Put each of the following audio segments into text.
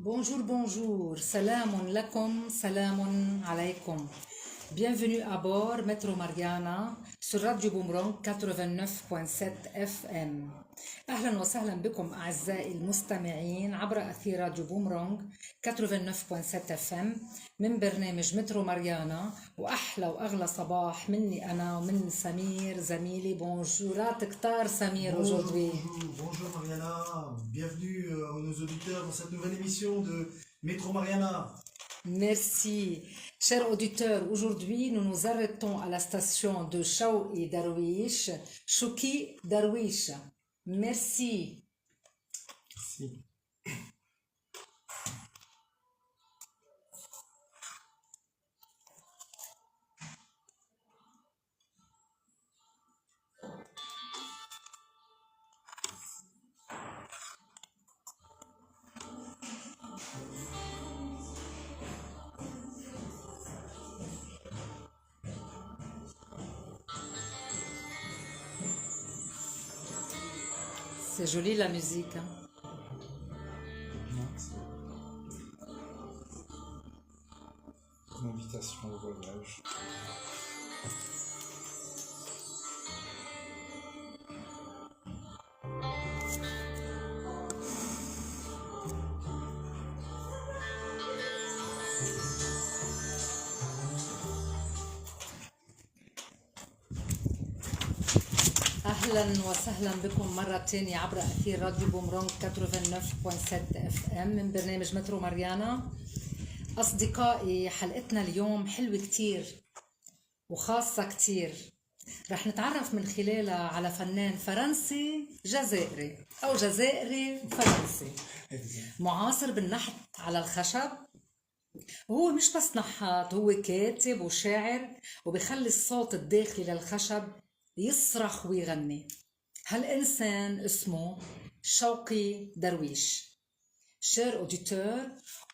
Bonjour, bonjour. Salamun lakum, salamun alaykum. Bienvenue à bord Metro Mariana sur Radio Boomerang 89.7 FM. أهلا وسهلا بكم أعزائي المستمعين عبر أثير راديو بومرانج 89.7 FM من برنامج مترو ماريانا. وأحلى وأغلى صباح مني أنا ومن سمير زميلي. بونجورات كتار سمير aujourd'hui. Bonjour Mariana, bienvenue à nos auditeurs dans cette nouvelle émission de Métro Mariana. Merci. Chers auditeurs, aujourd'hui nous nous arrêtons à la station de Chaoui Darwish, Chouki Darwish. Merci. Merci. C'est joli la musique. Hein? Une invitation au voyage. أهلا وسهلا بكم مرة تانية عبر أثير راديو بومرانج 89.7 FM من برنامج مترو ماريانا. أصدقائي، حلقتنا اليوم حلوة كتير وخاصة كتير. رح نتعرف من خلالها على فنان فرنسي جزائري أو جزائري فرنسي معاصر بالنحت على الخشب. وهو مش بس نحات، هو كاتب وشاعر وبيخلي الصوت الداخلي للخشب يصرخ ويغني. هالإنسان اسمه شوقي درويش. Chers auditeurs,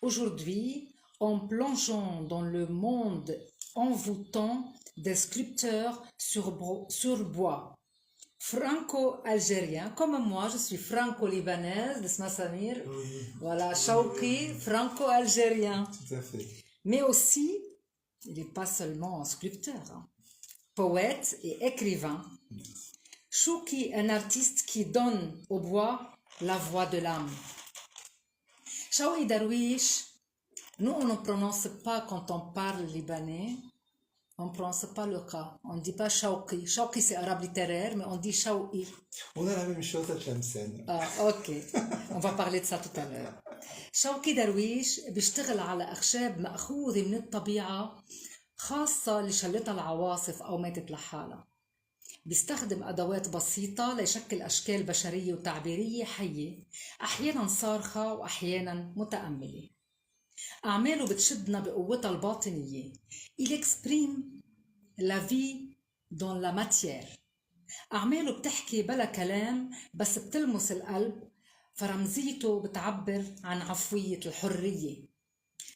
aujourd'hui, en plongeant dans le monde envoûtant des sculpteurs sur bois, franco-algériens, comme moi, je suis franco-libanaise, d'Isma Samir. Oui. Voilà, Shawki, franco-algérien. Tout à fait. Mais aussi, il n'est pas seulement un sculpteur, hein. Poète et écrivain. Chouki, un artiste qui donne au bois la voix de l'âme. Chaoui Darwish, nous on ne prononce pas quand on parle libanais, on ne prononce pas le cas. On ne dit pas Chouki. Chouki c'est arabe littéraire, mais on dit Chaoui. On a la même chose à Tlemcen. Ah, ok. On va parler de ça tout à l'heure. شوقي درويش بيشتغل على أخشاب مأخوذة من الطبيعة، خاصة لشلتها العواصف أو ماتت لحالها. بيستخدم أدوات بسيطة ليشكل أشكال بشرية وتعبيرية حية، أحياناً صارخة وأحياناً متأملة. أعماله بتشدنا بقوتها الباطنية. Il exprime la vie dans la matière. أعماله بتحكي بلا كلام بس بتلمس القلب، فرمزيته بتعبر عن عفوية الحرية.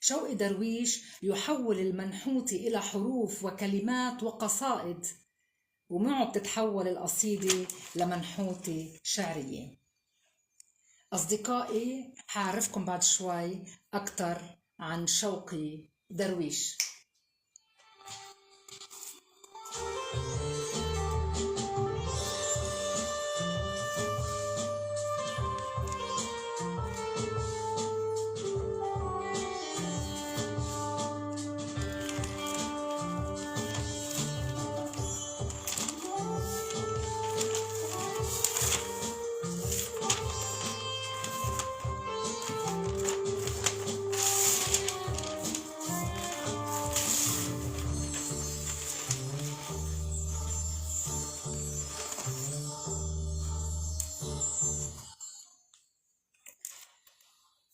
شوقي درويش يحول المنحوت إلى حروف وكلمات وقصائد، ومعه بتتحول القصيدة لمنحوتة شعرية. أصدقائي، حعرفكم بعد شوي أكتر عن شوقي درويش.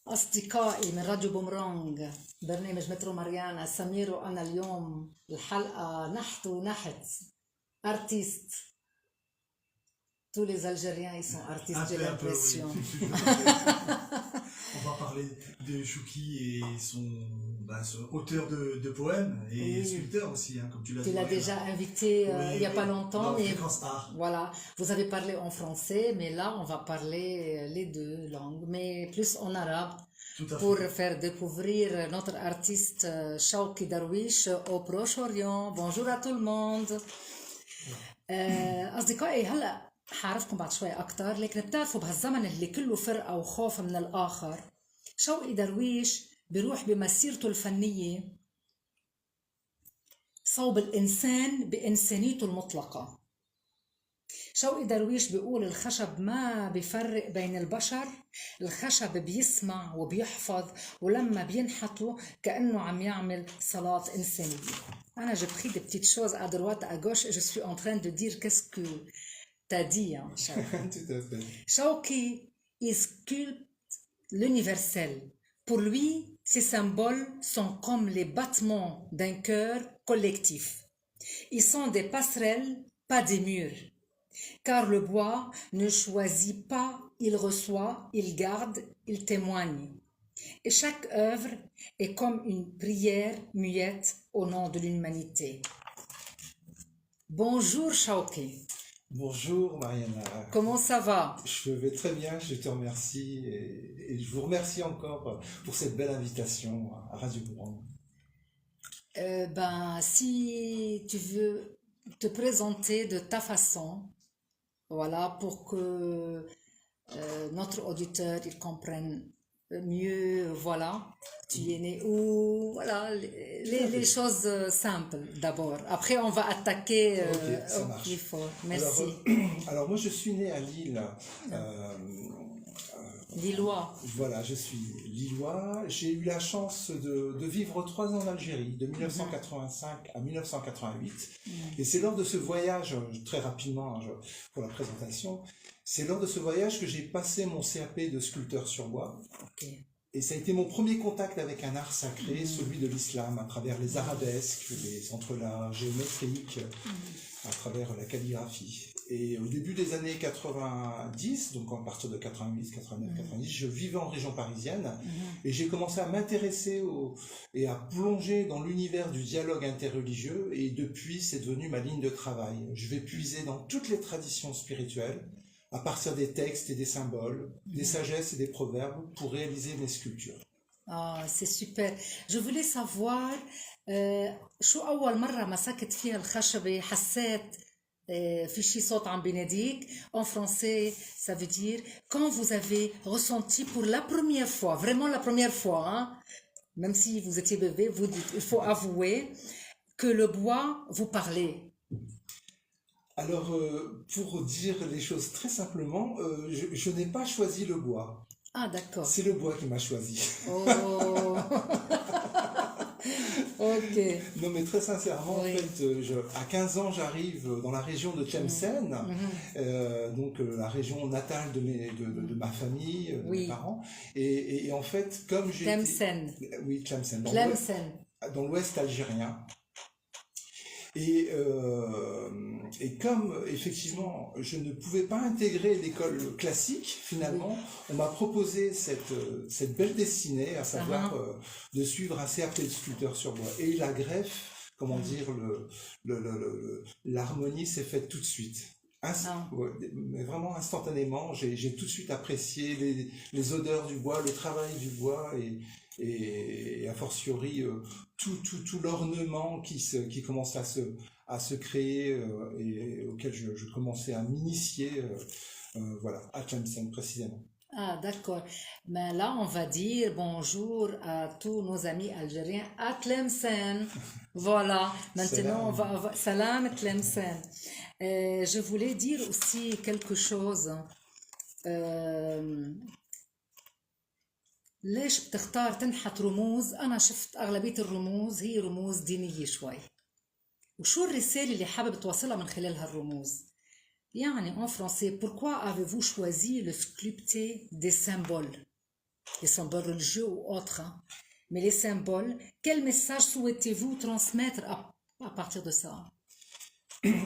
أصدقائي من راديو بومرانج برنامج مترو ماريانا، سمير وأنا اليوم الحلقة نحت ونحت. أرتيست. Tous les Algériens, ils sont artistes, Un j'ai peu, l'impression. oui. On va parler de Chouki et son auteur de poèmes et Oui. sculpteur aussi, hein, comme tu l'as dit. Tu l'as Mariana. déjà invité Oui, il n'y a oui, pas longtemps, dans mais Fréquence Art. voilà, vous avez parlé en français, mais là on va parler les deux langues, mais plus en arabe. Tout à pour fait. faire découvrir notre artiste Shawki Darwish au Proche-Orient. Bonjour à tout le monde. أصدقائي هلأ حعرفكم بعد شوي أكتر، لكن بتعرفوا بهالزمن اللي كله فرقة وخوف من الآخر، شوقي درويش بيروح بمسيرته الفنية صوب الإنسان بإنسانيته المطلقة. شوقي درويش بيقول الخشب ما بيفرق بين البشر، الخشب بيسمع وبيحفظ، ولما بينحتوا كأنه عم يعمل صلاة إنسانية. أنا j'ai pris des petites choses à droite, à gauche, et je suis en train de dire qu'est-ce que t'as dit, hein, Shawki. Tout à fait. Shawki, il sculpte l'universel. Pour lui, ces symboles sont comme les battements d'un cœur collectif. Ils sont des passerelles, pas des murs. Car le bois ne choisit pas, il reçoit, il garde, il témoigne. Et chaque œuvre est comme une prière muette au nom de l'humanité. Bonjour Shawki, Bonjour Mariana. comment ça va? Je vais très bien, je te remercie et je vous remercie encore pour cette belle invitation à Radio Bourang. Si tu veux te présenter de ta façon, voilà, pour que notre auditeur il comprenne mieux, voilà, tu es né où, voilà, les choses simples d'abord. Après, on va attaquer Ok, ça au marche. plus fort. Merci. Alors moi je suis né à Lille. Lillois. Voilà, je suis lillois. J'ai eu la chance de vivre 3 ans en Algérie, de 1985 à 1988. Et c'est lors de ce voyage, très rapidement pour la présentation, c'est lors de ce voyage que j'ai passé mon CAP de sculpteur sur bois. Ok. Et ça a été mon premier contact avec un art sacré, celui de l'islam, à travers les arabesques, les entrelacs géométriques, à travers la calligraphie. Et au début des années 90, donc à partir de 88, 89, 90, je vivais en région parisienne et j'ai commencé à m'intéresser et à plonger dans l'univers du dialogue interreligieux, et depuis c'est devenu ma ligne de travail. Je vais puiser dans toutes les traditions spirituelles à partir des textes et des symboles, des sagesses et des proverbes pour réaliser mes sculptures. Ah, c'est super. Je voulais savoir شو أول مرة مسكت فيها الخشبة حسيت في شي صوت عم بيناديك. En français, ça veut dire quand vous avez ressenti pour la première fois, vraiment la première fois, hein, même si vous étiez bébé, vous dites, il faut avouer que le bois vous parlait. Alors, pour dire les choses très simplement, je n'ai pas choisi le bois. Ah, d'accord. C'est le bois qui m'a choisi. Oh. Ok. Non, mais très sincèrement, Oui. en fait, à 15 ans, j'arrive dans la région de Tlemcen, donc la région natale de ma famille, de Oui. mes parents. Et en fait, comme j'ai Tlemcen. Oui, Tlemcen. Tlemcen. Dans l'ouest algérien. Et comme effectivement je ne pouvais pas intégrer l'école classique, finalement, on m'a proposé cette belle destinée, à savoir de suivre un CAP de sculpteur sur bois. Et la greffe, comment dire, l'harmonie s'est faite tout de suite. Ouais, mais vraiment instantanément, j'ai tout de suite apprécié les odeurs du bois, le travail du bois et a fortiori tout l'ornement qui commence à se créer et auquel je commençais à m'initier voilà, à Tlemcen précisément. Ah, d'accord. Mais là, on va dire bonjour à tous nos amis algériens à Tlemcen. Voilà. Maintenant, Salam Tlemcen. Je voulais dire aussi quelque chose. ليش بتختار تنحت رموز؟ أنا شفت أغلبية الرموز هي رموز دينية شوي. وشو الرسالة اللي حابب توصلها من خلال هالرموز؟ يعني en français, pourquoi avez-vous choisi de sculpter des symboles? Les symboles religieux ou autres, hein? Mais les symboles, quel message souhaitez-vous transmettre à partir de ça?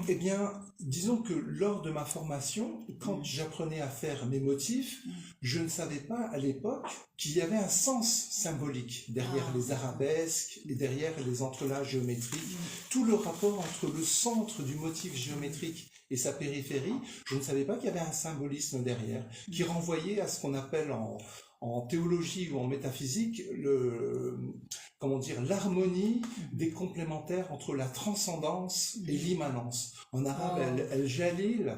Eh bien, disons que lors de ma formation, quand j'apprenais à faire mes motifs, je ne savais pas à l'époque qu'il y avait un sens symbolique derrière les arabesques et derrière les entrelacs géométriques. Tout le rapport entre le centre du motif géométrique et sa périphérie, je ne savais pas qu'il y avait un symbolisme derrière, qui renvoyait à ce qu'on appelle en théologie ou en métaphysique comment dire, l'harmonie des complémentaires entre la transcendance et l'immanence. En arabe, el-jalil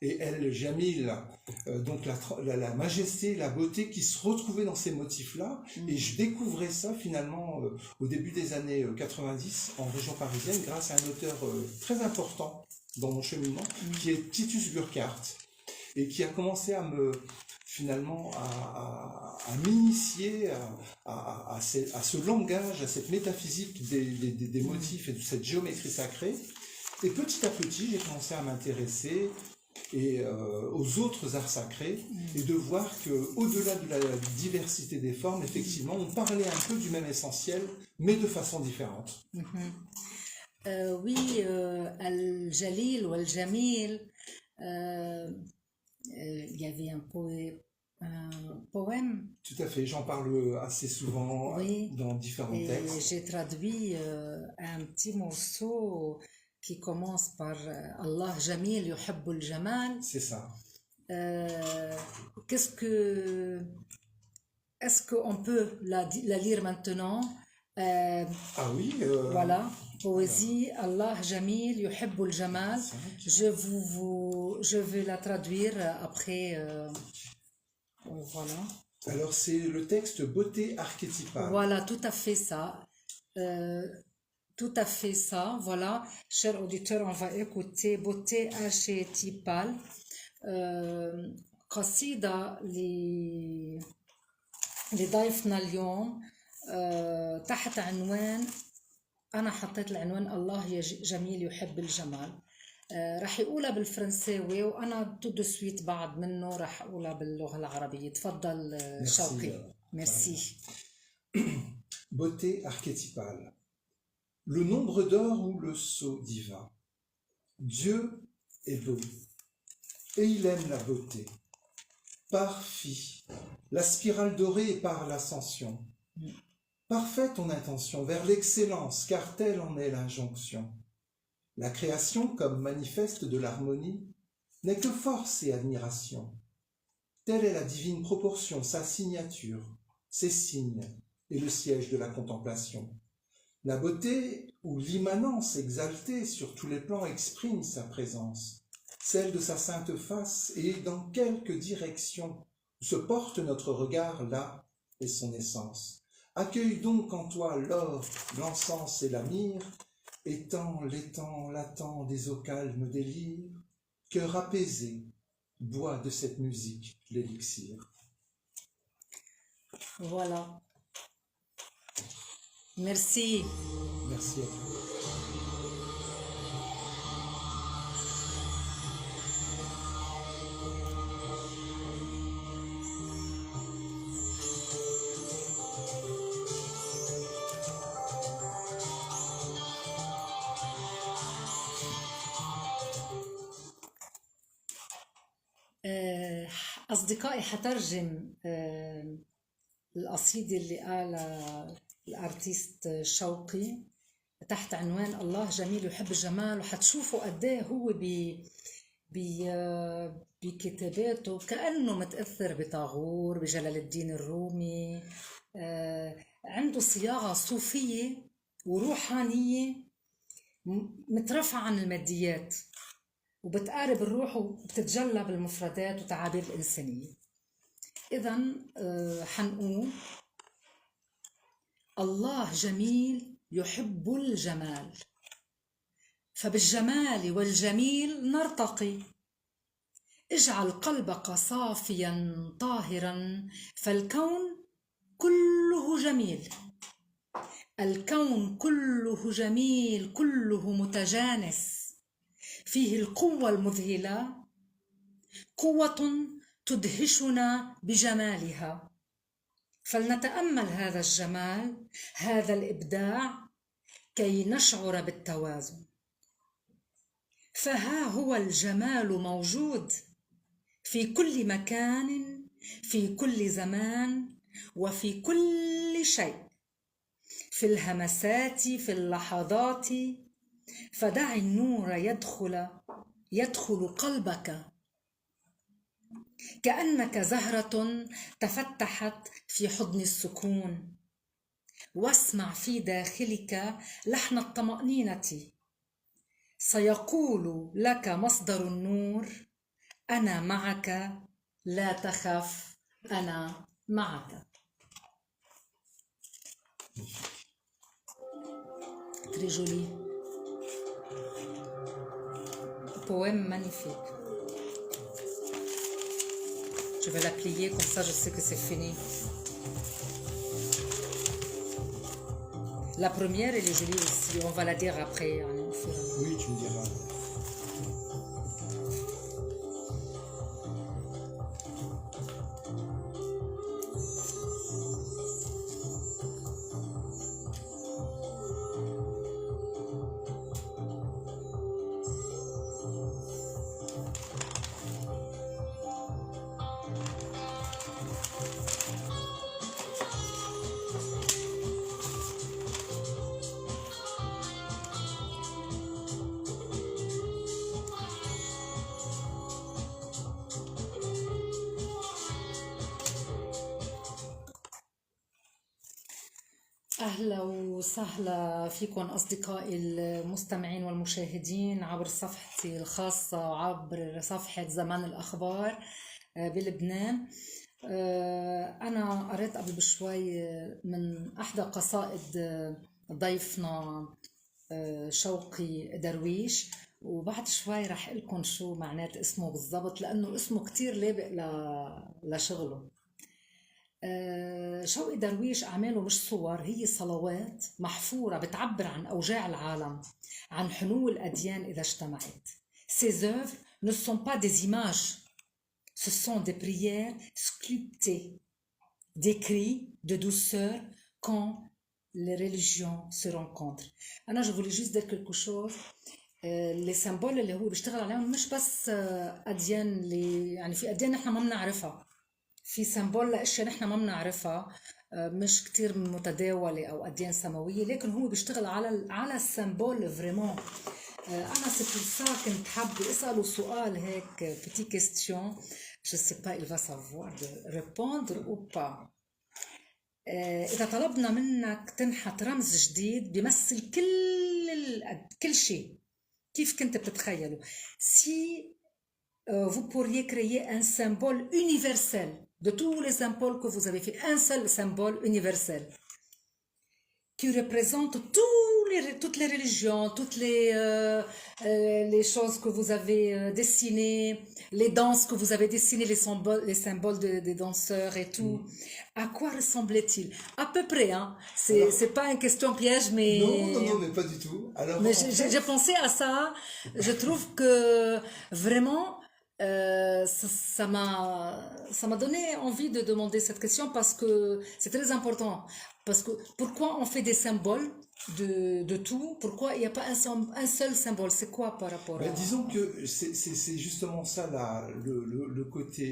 et el-jamil, donc la majesté, la beauté qui se retrouvaient dans ces motifs-là. Et je découvrais ça finalement au début des années 90 en région parisienne grâce à un auteur très important dans mon cheminement, qui est Titus Burkhardt, et qui a commencé à m'initier à ce langage, à cette métaphysique des motifs et de cette géométrie sacrée. Et petit à petit, j'ai commencé à m'intéresser aux autres arts sacrés et de voir qu'au-delà de la diversité des formes, effectivement, on parlait un peu du même essentiel, mais de façon différente. Oui, Al-Jalil ou Al-Jamil, il y avait un poème. Tout à fait, j'en parle assez souvent dans différents textes. J'ai traduit un petit morceau qui commence par Allah Jamil yuhibbul jamal. C'est ça. Est-ce qu'on peut la lire maintenant? Ah oui. Voilà, poésie Allah Jamil yuhibbul jamal. Je vais la traduire après. Voilà. Alors c'est le texte beauté archétypale. Voilà, tout à fait ça. Tout à fait ça, voilà. Chers auditeurs, on va écouter beauté archétypale. قصيدة لضيفنا اليوم تحت عنوان، أنا حطيت العنوان الله جميل يحب الجمال. راح يقولها بالفرنساوي وأنا tout de suite بعد منه راح أقولها باللغة العربية. تفضل شوقي. Merci. Beauté archétypale. Le nombre d'or ou le sceau divin. Dieu est beau et il aime la beauté. Par Phi, la spirale dorée est par l'ascension. Parfaite ton intention vers l'excellence, car telle en est l'injonction. La création, comme manifeste de l'harmonie, n'est que force et admiration. Telle est la divine proportion, sa signature, ses signes et le siège de la contemplation. La beauté ou l'immanence exaltée sur tous les plans exprime sa présence, celle de sa sainte face, et dans quelque direction se porte notre regard, là est son essence. Accueille donc en toi l'or, l'encens et la myrrhe, étends l'étang latent des eaux calmes délires, cœur apaisé, bois de cette musique l'élixir. Voilà. Merci. Merci à vous. أصدقائي حترجم القصيدة اللي قالها الارتيست شوقي تحت عنوان الله جميل يحب الجمال، وحتشوفوا قد ايه هو بكتاباته كأنه متأثر بطاغور، بجلال الدين الرومي. عنده صياغة صوفية وروحانية مترفعة عن الماديات، وبتقارب الروح وبتتجلى بالمفردات وتعابير الإنسانية. إذن حنقول الله جميل يحب الجمال، فبالجمال والجميل نرتقي. اجعل قلبك صافيا طاهرا، فالكون كله جميل. الكون كله جميل، كله متجانس، فيه القوة المذهلة، قوة تدهشنا بجمالها. فلنتأمل هذا الجمال، هذا الإبداع، كي نشعر بالتوازن. فها هو الجمال موجود في كل مكان، في كل زمان، وفي كل شيء، في الهمسات، في اللحظات. فدع النور يدخل يدخل قلبك كأنك زهرة تفتحت في حضن السكون واسمع في داخلك لحن الطمأنينة سيقول لك مصدر النور أنا معك لا تخف أنا معك. Très joli. Poème magnifique. Je vais la plier comme ça je sais que c'est fini. La première elle est jolie aussi, on va la dire après. Oui, tu me diras. أهلا وسهلا فيكم أصدقائي المستمعين والمشاهدين عبر صفحتي الخاصة وعبر صفحة زمان الأخبار بلبنان. أنا قرأت قبل بشوي من أحدى قصائد ضيفنا شوقي درويش، وبعد شوي رح لكم شو معنات اسمه بالضبط لأنه اسمه كتير لابق لشغله. شوقي درويش أعماله مش صور، هي صلوات محفورة بتعبر عن أوجاع العالم، عن حنو الأديان إذا اجتمعت. Ces œuvres ne sont pas des images, ce sont des prières sculptées, des cris de douceur quand les religions se rencontrent. أنا je voulais juste dire quelque chose. les symboles اللي هو بيشتغل عليهم مش بس أديان اللي يعني في أديان نحن ما بنعرفها، في سمبول لأشياء نحن ما بنعرفها مش كتير متداولة أو أديان سماوية، لكن هو بيشتغل على السمبول فريمون. أنا c'est pour ça كنت حابة أسأله سؤال هيك petit question, je sais pas il va savoir de répondre ou pas. إذا طلبنا منك تنحت رمز جديد بيمثل كل شيء، كيف كنت بتتخيله؟ Si vous pourriez créer un symbole universel de tous les symboles que vous avez fait, un seul symbole universel qui représente toutes les religions, toutes les choses que vous avez dessinées, les danses que vous avez dessinées, les symboles des danseurs et tout. À quoi ressemblait-il? À peu près, hein. C'est pas une question piège, mais... Non, mais pas du tout. Alors, mais j'ai pensé à ça. Je trouve que vraiment... ça m'a donné envie de demander cette question parce que c'est très important. Parce que pourquoi on fait des symboles de tout? Pourquoi il n'y a pas un seul symbole? C'est quoi par rapport à... Disons que c'est justement ça le côté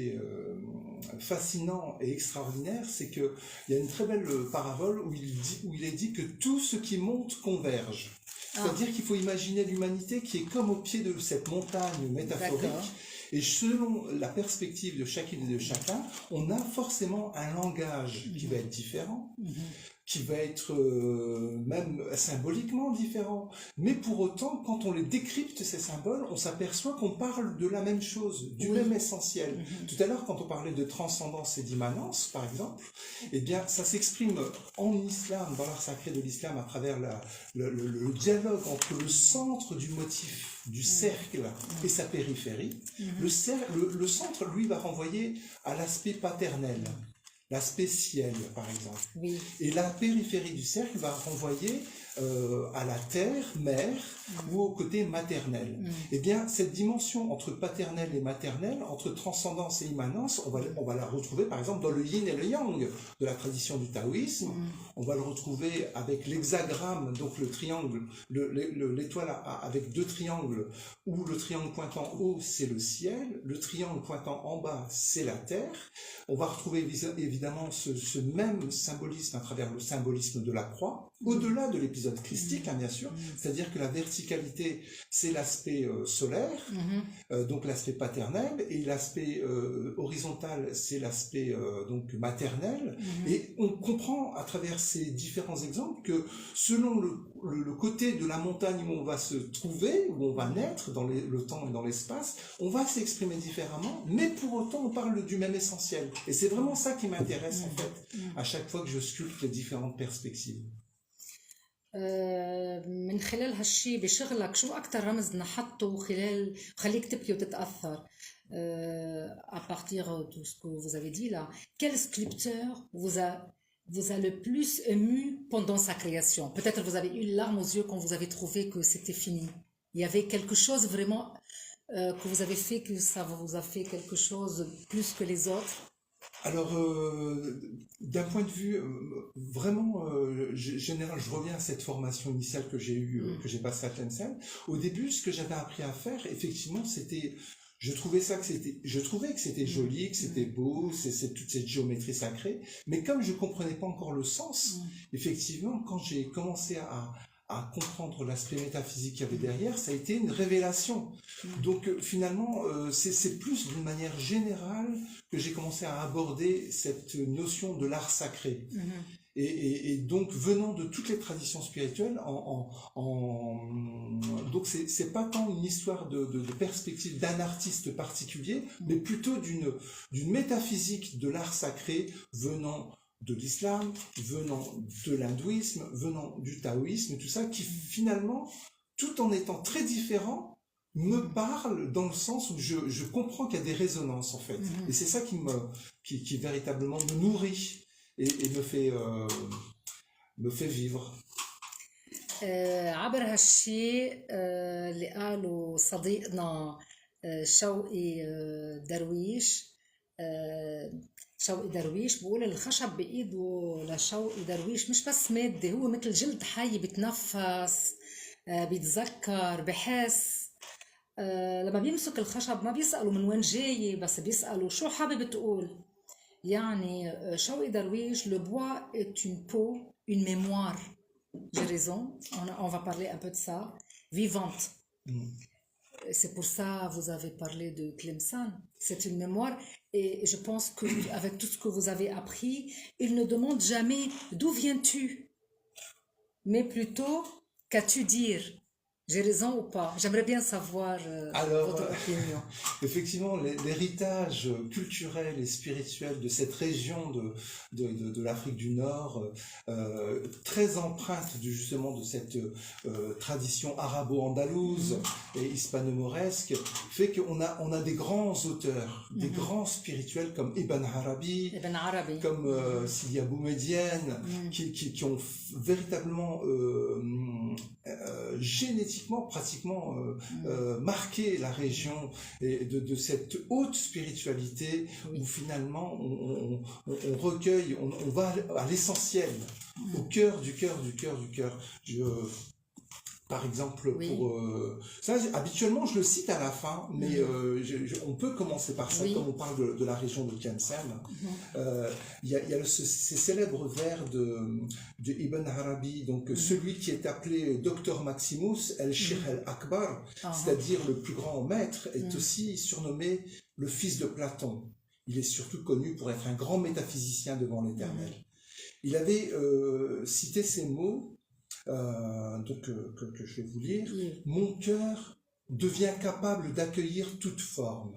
fascinant et extraordinaire, c'est qu'il y a une très belle parabole où il est dit que tout ce qui monte converge. C'est-à-dire qu'il faut imaginer l'humanité qui est comme au pied de cette montagne métaphorique. Et selon la perspective de chacune et de chacun, on a forcément un langage qui va être différent, qui va être même symboliquement différent. Mais pour autant, quand on les décrypte, ces symboles, on s'aperçoit qu'on parle de la même chose, du même essentiel. Tout à l'heure, quand on parlait de transcendance et d'immanence, par exemple, eh bien, ça s'exprime en islam, dans l'art sacré de l'islam, à travers le dialogue entre le centre du motif, du cercle et sa périphérie. Le centre, lui, va renvoyer à l'aspect paternel, l'aspect ciel, par exemple. Oui. Et la périphérie du cercle va renvoyer à la terre, mère, ou au côté maternel. Eh bien, cette dimension entre paternel et maternel, entre transcendance et immanence, on va la retrouver, par exemple, dans le yin et le yang de la tradition du taoïsme. On va le retrouver avec l'hexagramme, donc le triangle, l'étoile avec deux triangles, où le triangle pointant haut, c'est le ciel, le triangle pointant en bas, c'est la terre. On va retrouver évidemment ce même symbolisme à travers le symbolisme de la croix, au-delà de l'épisode épisodes christiques, hein, bien sûr. C'est-à-dire que la verticalité, c'est l'aspect solaire, donc l'aspect paternel, et l'aspect horizontal, c'est l'aspect donc maternel. Et on comprend à travers ces différents exemples que selon le côté de la montagne où on va se trouver, où on va naître dans le temps et dans l'espace, on va s'exprimer différemment, mais pour autant on parle du même essentiel. Et c'est vraiment ça qui m'intéresse en fait, à chaque fois que je sculpte les différentes perspectives. من خلال هالشي بشغلك شو أكتر رمز نحطه خليك تبكي وتتأثر à partir de ce que vous avez dit là, quel sculpteur vous a le plus ému pendant sa création? Peut-être vous avez eu une larme aux yeux quand vous avez trouvé que c'était fini. Il y avait quelque chose vraiment que vous avez fait, que ça vous a fait quelque chose plus que les autres? Alors, d'un point de vue vraiment général, je reviens à cette formation initiale que j'ai eue, que j'ai passée à Tlemcen. Au début, ce que j'avais appris à faire, effectivement, c'était, je trouvais que c'était joli, que c'était beau, c'est toute cette géométrie sacrée. Mais comme je comprenais pas encore le sens, effectivement, quand j'ai commencé à comprendre l'aspect métaphysique qu'il y avait derrière, ça a été une révélation. Donc finalement, c'est plus d'une manière générale que j'ai commencé à aborder cette notion de l'art sacré. Et donc venant de toutes les traditions spirituelles, donc c'est pas tant une histoire de perspective d'un artiste particulier, mais plutôt d'une métaphysique de l'art sacré venant de l'islam, venant de l'hindouisme, venant du taoïsme, tout ça, qui finalement, tout en étant très différent, me parle dans le sens où je comprends qu'il y a des résonances en fait. Et c'est ça qui véritablement me nourrit et me fait vivre. عبر هالشيء اللي قاله صديقنا شوقي درويش شوقي درويش بقول الخشب بإيده لشوقي درويش مش بس مادة، هو مثل جلد حي بيتنفس بيتذكر بحس. لما بيمسك الخشب ما بيسألوا من وين جاي، بس بيسألوا شو حابب تقول. يعني شوقي درويش le bois est une peau, une mémoire. J'ai raison, on va parler un peu de ça, vivante. C'est pour ça que vous avez parlé de Tlemcen. C'est une mémoire et je pense qu'avec tout ce que vous avez appris, il ne demande jamais d'où viens-tu, mais plutôt qu'as-tu dire. J'ai raison ou pas? J'aimerais bien savoir votre opinion. Effectivement, l'héritage culturel et spirituel de cette région de l'Afrique du Nord, très empreinte justement de cette tradition arabo-andalouse et hispano-mauresque, fait qu'on a des grands auteurs, des grands spirituels comme Ibn Arabi, comme Sidi Abou Medienne, qui ont véritablement génétiquement pratiquement marqué la région et de cette haute spiritualité où finalement on recueille, on va à l'essentiel, au cœur du cœur du cœur du cœur. Par exemple, pour ça, habituellement je le cite à la fin, mais on peut commencer par ça, comme on parle de la région de Tlemcen. Il y a ces célèbres vers de Ibn Arabi, donc celui qui est appelé Docteur Maximus el-Sheikh el-Akbar, c'est-à-dire le plus grand maître, est aussi surnommé le fils de Platon. Il est surtout connu pour être un grand métaphysicien devant l'Éternel. Il avait cité ces mots. Donc que je vais vous lire. Mon cœur devient capable d'accueillir toute forme.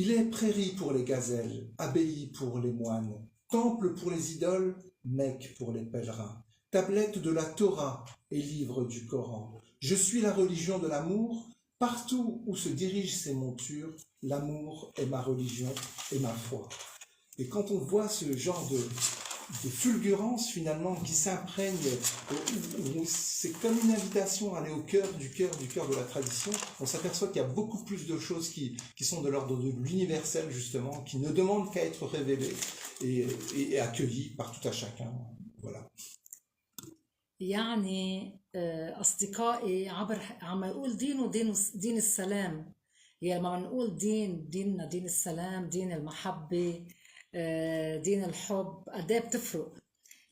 Il est prairie pour les gazelles, abbaye pour les moines, temple pour les idoles, Mecque pour les pèlerins, tablette de la Torah et livre du Coran. Je suis la religion de l'amour. Partout où se dirigent ces montures, l'amour est ma religion et ma foi. Et quand on voit ce genre de fulgurance finalement qui s'imprègne, c'est comme une invitation à aller au cœur de la tradition. On s'aperçoit qu'il y a beaucoup plus de choses qui sont de l'ordre de l'universel justement, qui ne demandent qu'à être révélées et accueillies par tout à chacun. Voilà. يعني أصدقائي عم يقول دين السلام. يعني لما نقول ديننا دين السلام، دين المحبة، دين الحب، قد ايه بتفرق.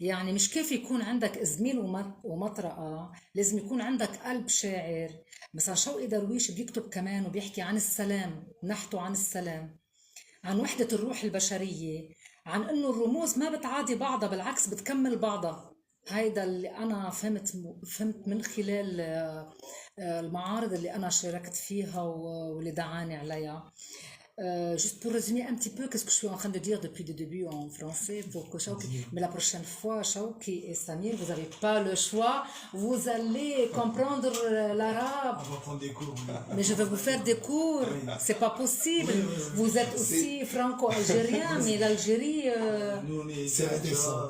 يعني مش كافي يكون عندك إزميل ومطرقة، لازم يكون عندك قلب شاعر. مثلا شوقي درويش بيكتب كمان وبيحكي عن السلام، نحته عن السلام، عن وحدة الروح البشرية، عن إنه الرموز ما بتعادي بعضها، بالعكس بتكمل بعضها. هيدا اللي أنا فهمت من خلال المعارض اللي أنا شاركت فيها واللي دعاني عليها. Juste pour résumer un petit peu qu'est-ce que je suis en train de dire depuis le début en français pour que Shawki, mais la prochaine fois Shawki et Samir, vous n'avez pas le choix, vous allez comprendre l'arabe. On va prendre des cours. Mais je vais vous faire des cours, c'est pas possible. Vous êtes aussi franco-algérien, mais l'Algérie Nous, on est C'est indécent.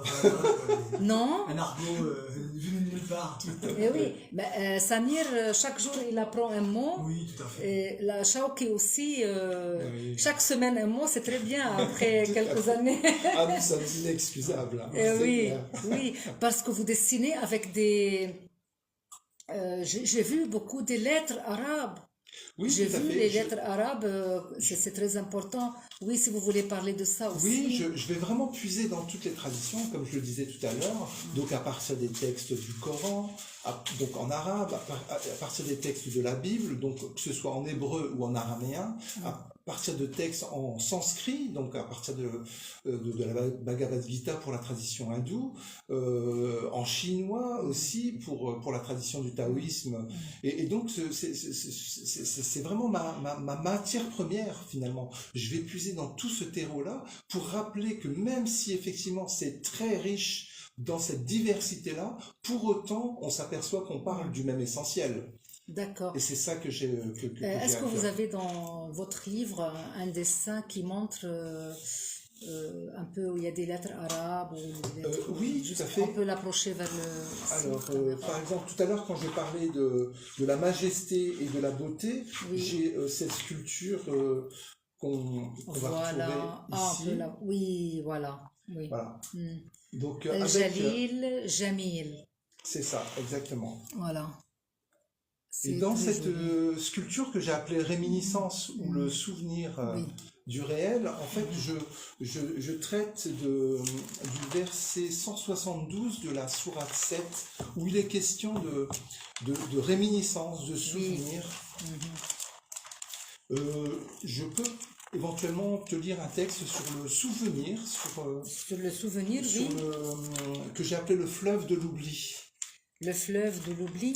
non. Un argot venu de nulle part. Eh oui, mais, Samir chaque jour il apprend un mot. Oui, tout à fait. Et la Shawki aussi, Oui. chaque semaine un mot, c'est très bien après quelques années. Ah, nous sommes inexcusables. Hein, Eh c'est oui, clair. oui, parce que vous dessinez avec des... j'ai vu beaucoup de lettres arabes. Oui, J'ai tout à vu fait. les lettres arabes, c'est très important. Oui, si vous voulez parler de ça aussi. Oui, je vais vraiment puiser dans toutes les traditions, comme je le disais tout à l'heure, donc à partir des textes du Coran, donc en arabe, à partir des textes de la Bible, donc que ce soit en hébreu ou en araméen, à partir de textes en sanskrit, donc à partir de la Bhagavad Gita pour la tradition hindoue, en chinois aussi pour la tradition du taoïsme. Et donc c'est vraiment ma matière première finalement. Je vais puiser dans tout ce terreau-là pour rappeler que même si effectivement c'est très riche dans cette diversité-là, pour autant on s'aperçoit qu'on parle du même essentiel. D'accord. Et c'est ça que j'ai Est-ce que vous avez dans votre livre un dessin qui montre un peu où il y a des lettres arabes ou des lettres, oui, juste, tout à fait. on peut l'approcher vers le... Alors, par exemple, tout à l'heure, quand je parlais de la majesté et de la beauté, Oui. j'ai cette sculpture qu'on va Voilà. retrouver Ah, on ici. peut oui, voilà. Oui. Voilà. Hmm. Donc, Al-Jalil, Jamil. c'est ça, exactement. Voilà. Et C'est dans très cette joli. sculpture que j'ai appelée réminiscence ou le souvenir Oui. du réel, en fait, je traite du verset 172 de la sourate 7, où il est question de réminiscence, de souvenir. Je peux éventuellement te lire un texte sur le souvenir, Sur le souvenir, oui. que j'ai appelé le fleuve de l'oubli. Le fleuve de l'oubli.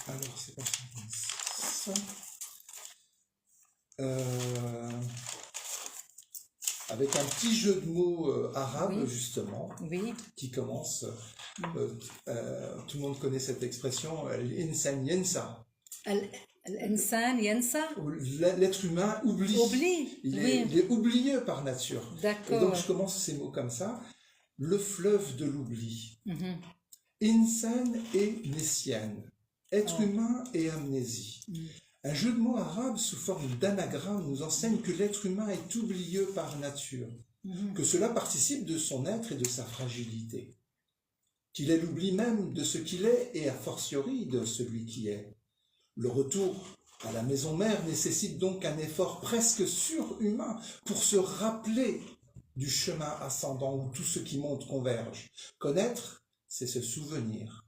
Alors, c'est pas ça. Avec un petit jeu de mots arabe, Oui. justement, Oui. qui commence. Tout le monde connaît cette expression, l'insan yensa. Al-insan yansa. L'être humain oublie. Oublie. Il Oui. est oublieux par nature. Et D'accord. donc, je commence ces mots comme ça. Le fleuve de l'oubli. Mhm. Insan et Nessian. Être humain et amnésie. Un jeu de mots arabe sous forme d'anagramme nous enseigne que l'être humain est oublieux par nature, que cela participe de son être et de sa fragilité, qu'il est l'oubli même de ce qu'il est et a fortiori de celui qui est. Le retour à la maison mère nécessite donc un effort presque surhumain pour se rappeler du chemin ascendant où tout ce qui monte converge. Connaître, c'est se souvenir.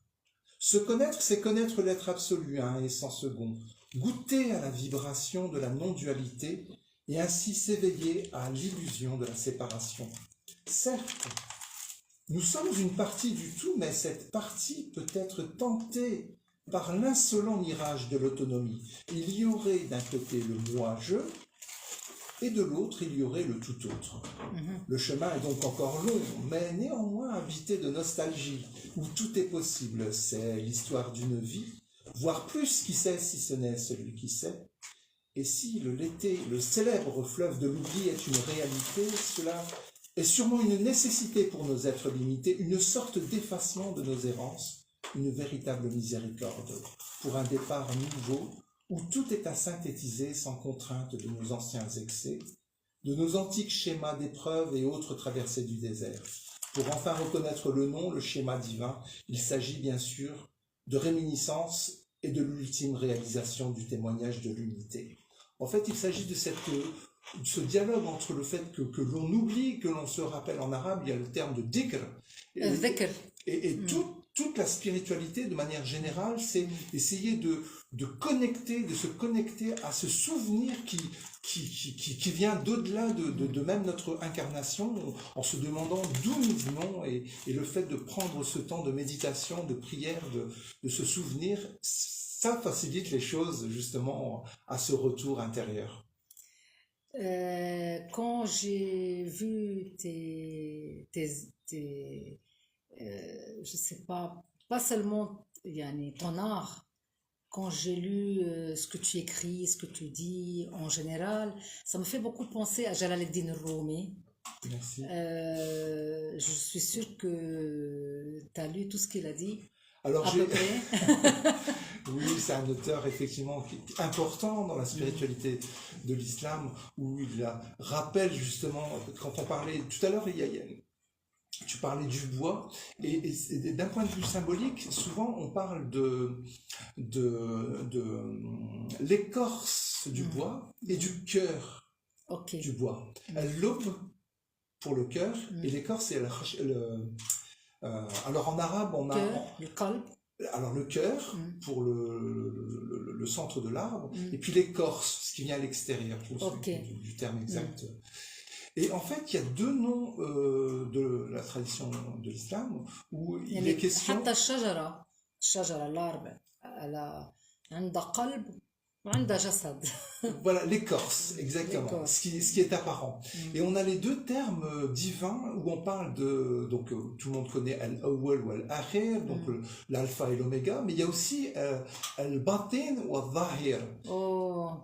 Se connaître, c'est connaître l'être absolu, un et sans second, goûter à la vibration de la non-dualité et ainsi s'éveiller à l'illusion de la séparation. Certes, nous sommes une partie du tout, mais cette partie peut être tentée par l'insolent mirage de l'autonomie. Il y aurait d'un côté le moi-je, et de l'autre, il y aurait le tout autre. Le chemin est donc encore long, mais néanmoins habité de nostalgie, où tout est possible. C'est l'histoire d'une vie, voire plus, qui sait si ce n'est celui qui sait. Et si le célèbre fleuve de l'oubli est une réalité, cela est sûrement une nécessité pour nos êtres limités, une sorte d'effacement de nos errances, une véritable miséricorde, pour un départ nouveau, où tout est à synthétiser sans contrainte de nos anciens excès, de nos antiques schémas d'épreuves et autres traversées du désert. Pour enfin reconnaître le nom, le schéma divin, il s'agit bien sûr de réminiscence et de l'ultime réalisation du témoignage de l'unité. En fait, il s'agit de cette ce dialogue entre le fait que l'on oublie, que l'on se rappelle en arabe, il y a le terme de dhikr. الذكر. Et toute la spiritualité, de manière générale, c'est essayer de connecter, de se connecter à ce souvenir qui vient d'au-delà de même notre incarnation, en se demandant d'où nous venons, et le fait de prendre ce temps de méditation, de prière, de se souvenir, ça facilite les choses, justement, à ce retour intérieur. Quand j'ai vu je sais pas seulement يعني, ton art, quand j'ai lu ce que tu écris, ce que tu dis en général, ça me fait beaucoup penser à Jalal ad-Din Rumi. Merci. Je suis sûre que tu as lu tout ce qu'il a dit. Alors, à peu près. Oui, c'est un auteur effectivement important dans la spiritualité de l'islam, où il rappelle justement, quand on parlait tout à l'heure, tu parlais du bois, et d'un point de vue symbolique, souvent on parle de l'écorce du bois et du cœur du bois. L'aube pour le cœur, et l'écorce c'est alors en arabe on a le qalb. Alors le cœur pour le centre de l'arbre, et puis l'écorce, ce qui vient à l'extérieur, je me souviens du terme exact. Et en fait, il y a deux noms de la tradition de l'islam où il est question... حتى الشجرة الأربع عندها قلب وعندها جسد. Voilà, l'écorce, exactement, ce qui est apparent. Et on a les deux termes divins où on parle de... Donc tout le monde connaît Al-Awwal ou Al-Akhir, donc l'alpha et l'oméga, mais il y a aussi Al-Batin ou Al-Zahir.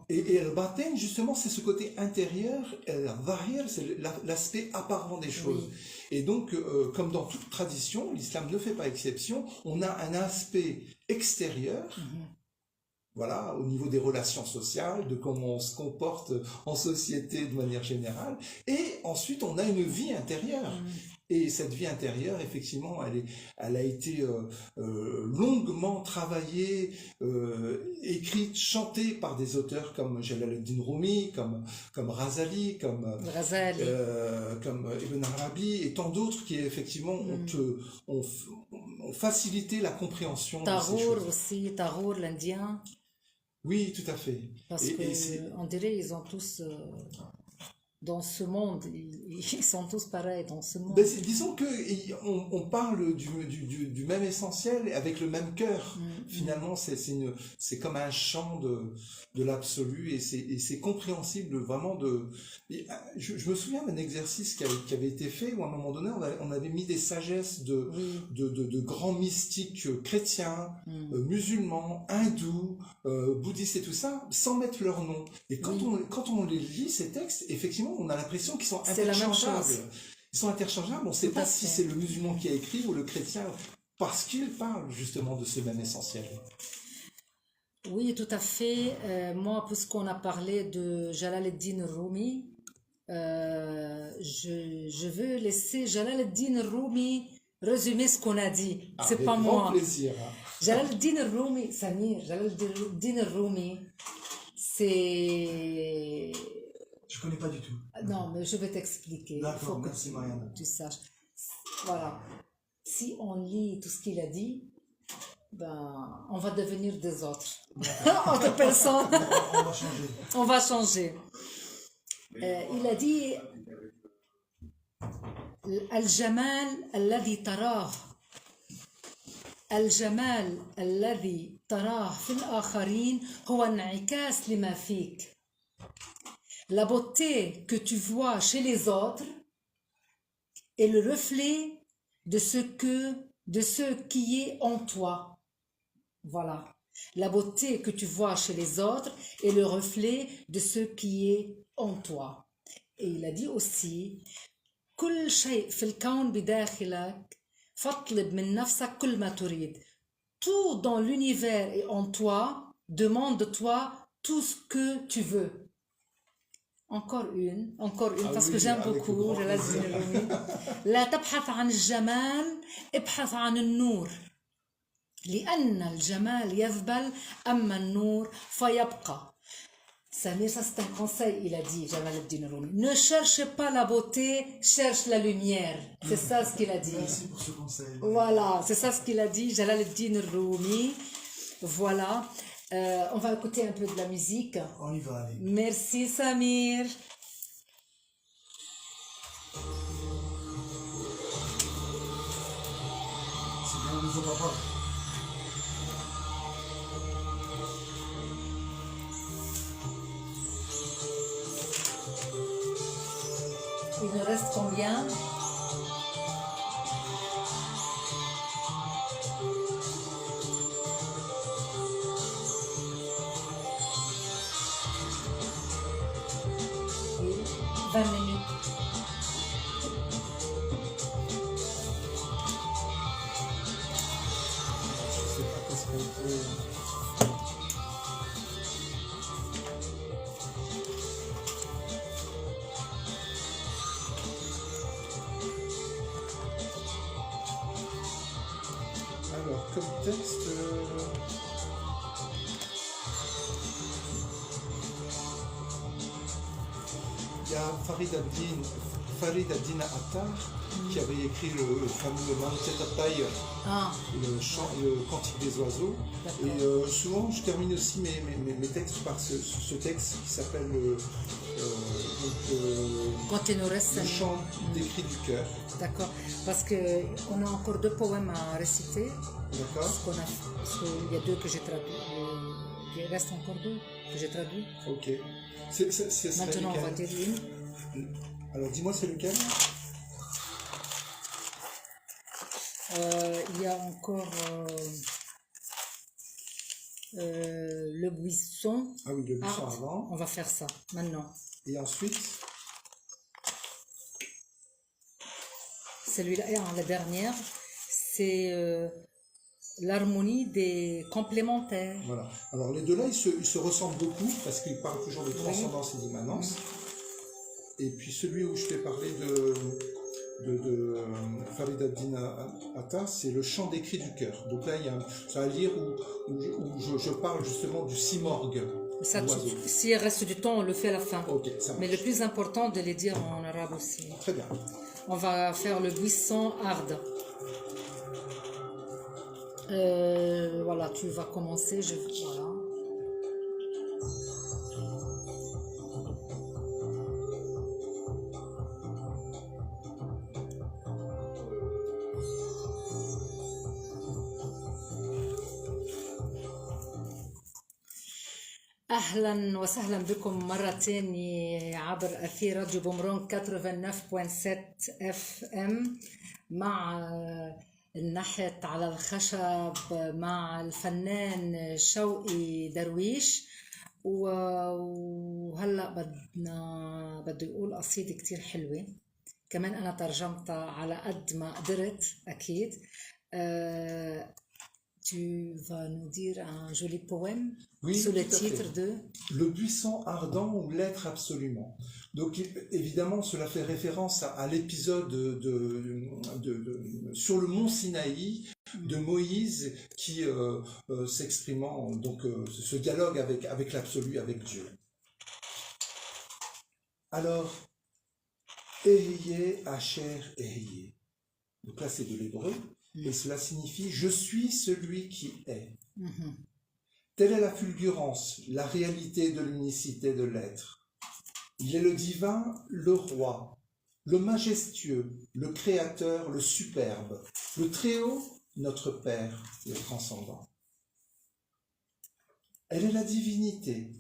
Et Al-Batin, justement, c'est ce côté intérieur, et Al-Zahir, c'est l'aspect apparent des choses. Et donc, comme dans toute tradition, l'islam ne fait pas exception, on a un aspect extérieur, voilà, au niveau des relations sociales, de comment on se comporte en société de manière générale. Et ensuite, on a une vie intérieure. Et cette vie intérieure, effectivement, elle a été longuement travaillée, écrite, chantée par des auteurs comme Jalal ad-Din Rumi, comme Razali, comme Ibn Arabi, et tant d'autres qui, effectivement, ont facilité la compréhension de ces choses. aussi, Tagore, l'Indien. Oui, tout à fait. Parce qu'on dirait ils ont tous, dans ce monde, ils sont tous pareils dans ce monde. Disons qu'on parle du même essentiel avec le même cœur. Finalement, c'est comme un chant de l'absolu, et c'est compréhensible vraiment je me souviens d'un exercice qui avait été fait où à un moment donné, on avait mis des sagesses de grands mystiques chrétiens, musulmans, hindous, bouddhistes et tout ça, sans mettre leur nom. Et quand on les lit, ces textes, effectivement, on a l'impression qu'ils sont interchangeables. Ils sont interchangeables, on ne sait pas si c'est le musulman qui a écrit ou le chrétien, parce qu'ils parlent justement de ce même essentiel. Oui, tout à fait. Moi, puisqu'on a parlé de Jalal ad-Din Rumi, je veux laisser Jalal ad-Din Rumi résumer ce qu'on a dit. C'est pas moi. Plaisir. Jalal ad-Din Rumi, Samir, Jalal ad-Din Rumi, c'est... Je connais pas du tout. Non, mais je vais t'expliquer. D'accord, merci Marianne. Tu saches. Voilà. Si on lit tout ce qu'il a dit, on va devenir des autres. Autres personnes. On va changer. On va changer. Il a dit الجمال الذي تراه الجمال الذي تراه في الآخرين هو انعكاس لما فيك. La beauté que tu vois chez les autres est le reflet de ce qui est en toi. Voilà. La beauté que tu vois chez les autres est le reflet de ce qui est en toi. Et il a dit aussi كل شيء في الكون بداخلك فاطلب من نفسك كل ما تريد. Tout dans l'univers et en toi, demande de toi tout ce que tu veux. Encore une, parce que j'aime beaucoup Jalal ad-Din Rumi. لا تبحث عن الجمال ابحث عن النور لأن الجمال يذبل أما النور فيبقى. Samir, ça c'est un conseil, il a dit, Jalal al-Din Rumi. Ne cherche pas la beauté, cherche la lumière. C'est ça ce qu'il a dit. Merci pour ce conseil. Voilà, c'est ça ce qu'il a dit, Jalal al-Din Rumi. Voilà. On va écouter un peu de la musique. On y va, allez. Merci Samir. C'est bien, on nous entend pas. Il nous reste combien? Oui, 20 minutes. Je sais pas qu'est-ce qu'on peut... Alors, comme texte... il y a Farid ad-Din Attar qui avait écrit le fameux Mantet At-Tayr, Ah, le cantique des oiseaux. d'accord. Et souvent, je termine aussi mes textes par ce texte qui s'appelle Quand il nous reste... le chant des cris du cœur. D'accord. Parce qu'on a encore 2 poèmes à réciter. D'accord? Parce qu'il y a 2 que j'ai traduits. Il reste encore 2 que j'ai traduits. Ok. Ce serait Maintenant, on va lequel? dire une. Alors, dis-moi, c'est lequel? Il y a encore le buisson. Ah oui, le buisson Art. avant. On va faire ça maintenant. Et ensuite, Celui-là, la dernière, c'est l'harmonie des complémentaires. voilà. Alors, les deux là, ils se ressemblent beaucoup parce qu'ils parlent toujours de transcendance et d'immanence. Et puis, celui où je t'ai parlé de Farid ad-Din Attar, c'est le chant des cris du cœur. Donc là, c'est un livre où je parle justement du simorgue. Ça, d'oiseau. s'il reste du temps, on le fait à la fin. Ok, ça marche. Mais le plus important, de les dire en arabe aussi. Très bien. On va faire le buisson hard. Voilà, tu vas commencer. Voilà. أهلا وسهلا بكم مرة تانية عبر أثير راديو بومرون 89.7 FM مع النحت على الخشب مع الفنان شوقي درويش وهلأ بده يقول قصيدة كتير حلوة كمان أنا ترجمتها على قد ما قدرت أكيد. Tu vas nous dire un joli poème sous le titre de Le buisson ardent ou l'être absolument. Donc évidemment, cela fait référence à l'épisode sur le mont Sinaï de Moïse qui s'exprimant, donc ce dialogue avec l'absolu, avec Dieu. Alors, Ehiyeh Asher Ehiyeh. Donc là, c'est de l'hébreu. Et cela signifie « je suis celui qui est ». Telle est la fulgurance, la réalité de l'unicité de l'être. Il est le divin, le roi, le majestueux, le créateur, le superbe, le très-haut, notre Père, le transcendant. Elle est la divinité,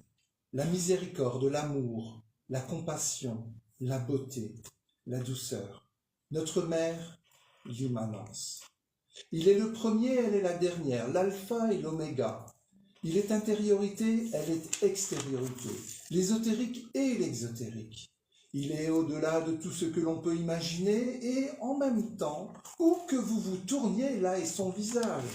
la miséricorde, l'amour, la compassion, la beauté, la douceur. Notre mère, l'immanence. Il est le premier, elle est la dernière, l'alpha et l'oméga. Il est intériorité, elle est extériorité, l'ésotérique et l'exotérique. Il est au-delà de tout ce que l'on peut imaginer et en même temps, où que vous vous tourniez, là est son visage,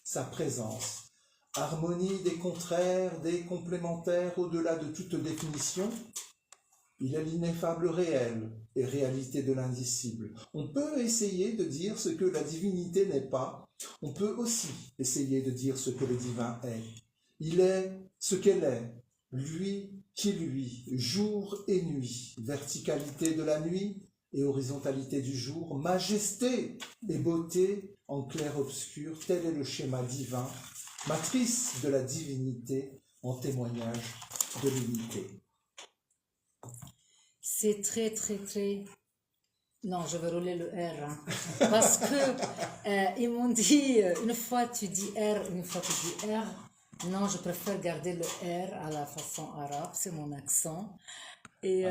sa présence. Harmonie des contraires, des complémentaires, au-delà de toute définition. Il est l'ineffable réel et réalité de l'indicible. On peut essayer de dire ce que la divinité n'est pas. On peut aussi essayer de dire ce que le divin est. Il est ce qu'elle est, lui qui lui, jour et nuit, verticalité de la nuit et horizontalité du jour, majesté et beauté en clair-obscur, tel est le schéma divin, matrice de la divinité en témoignage de l'unité. C'est très, très, très... Non, je vais rouler le R. Hein. Parce que ils m'ont dit, une fois tu dis R, une fois tu dis R. Non, je préfère garder le R à la façon arabe, c'est mon accent. Et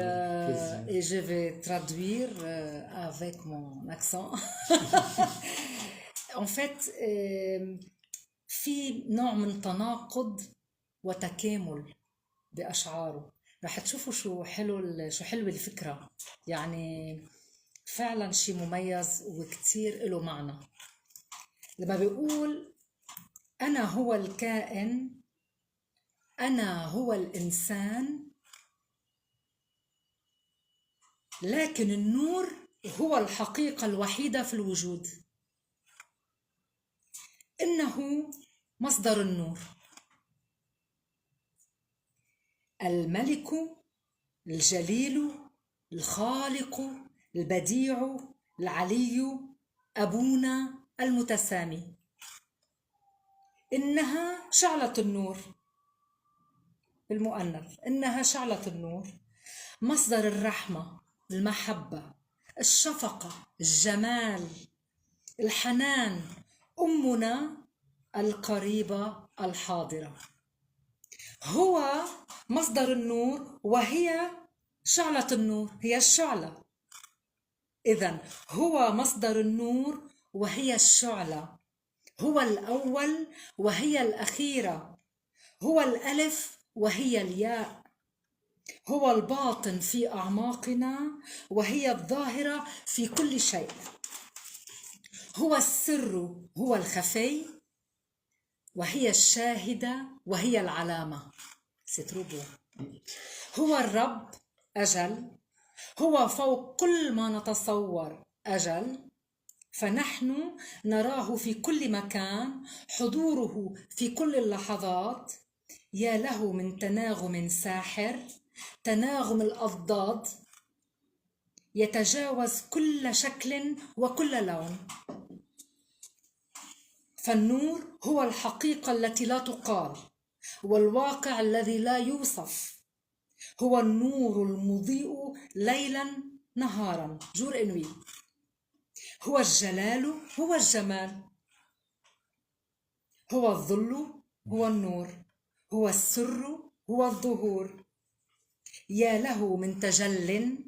je vais traduire avec mon accent. En fait, في نوع من تناقض وتكامل بأشعاره. رح تشوفوا شو حلوة الفكرة. يعني فعلا شيء مميز وكتير له معنى. لما بيقول أنا هو الكائن، أنا هو الإنسان، لكن النور هو الحقيقة الوحيدة في الوجود. إنه مصدر النور، الملك الجليل الخالق البديع العلي أبونا المتسامي. إنها شعلة النور بالمؤنث، إنها شعلة النور، مصدر الرحمة، المحبة، الشفقة، الجمال، الحنان، أمنا القريبة الحاضرة. هو مصدر النور وهي شعلة النور، هي الشعلة. إذن هو مصدر النور وهي الشعلة، هو الأول وهي الأخيرة، هو الألف وهي الياء، هو الباطن في أعماقنا وهي الظاهرة في كل شيء، هو السر هو الخفي وهي الشاهدة وهي العلامة. هو الرب أجل، هو فوق كل ما نتصور أجل، فنحن نراه في كل مكان، حضوره في كل اللحظات. يا له من تناغم ساحر، تناغم الأضداد يتجاوز كل شكل وكل لون. فالنور هو الحقيقة التي لا تقال والواقع الذي لا يوصف. هو النور المضيء ليلا نهارا، jour et nuit. هو الجلال هو الجمال، هو الظل هو النور، هو السر هو الظهور. يا له من تجل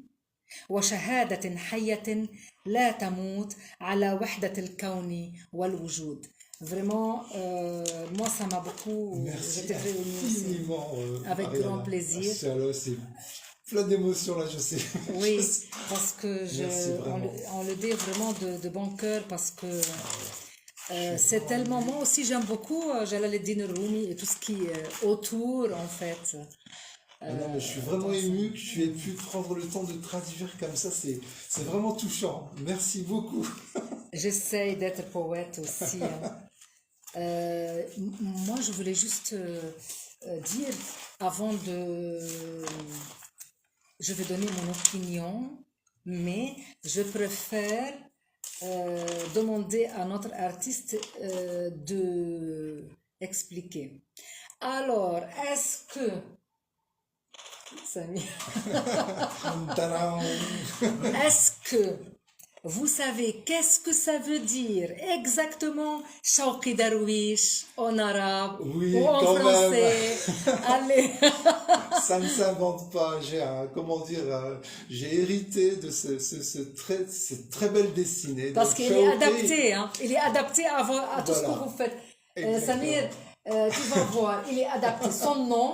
وشهادة حية لا تموت على وحدة الكون والوجود. Vraiment, moi ça m'a beaucoup... J'étais réunie aussi. Avec grand plaisir. C'est plein d'émotions là, je sais. Oui, parce que on le dit vraiment de bon cœur, parce que c'est tellement... Moi aussi j'aime beaucoup Jalal el-Din Rumi et tout ce qui est autour en fait. Non, mais je suis vraiment ému que tu aies pu prendre le temps de traduire comme ça, c'est vraiment touchant. Merci beaucoup. J'essaye d'être poète aussi. Hein. Moi, je voulais juste dire, avant de... Je vais donner mon opinion, mais je préfère demander à notre artiste de expliquer. Alors, est-ce que... Est-ce que vous savez qu'est-ce que ça veut dire exactement Shawqi Darwish en arabe ou en français? Allez. Ça ne s'invente pas. J'ai hérité de cette très belle dessinée. Parce qu'il est adapté, hein. Il est adapté à tout ce que vous faites. Samir, tu vas voir, il est adapté. Son nom,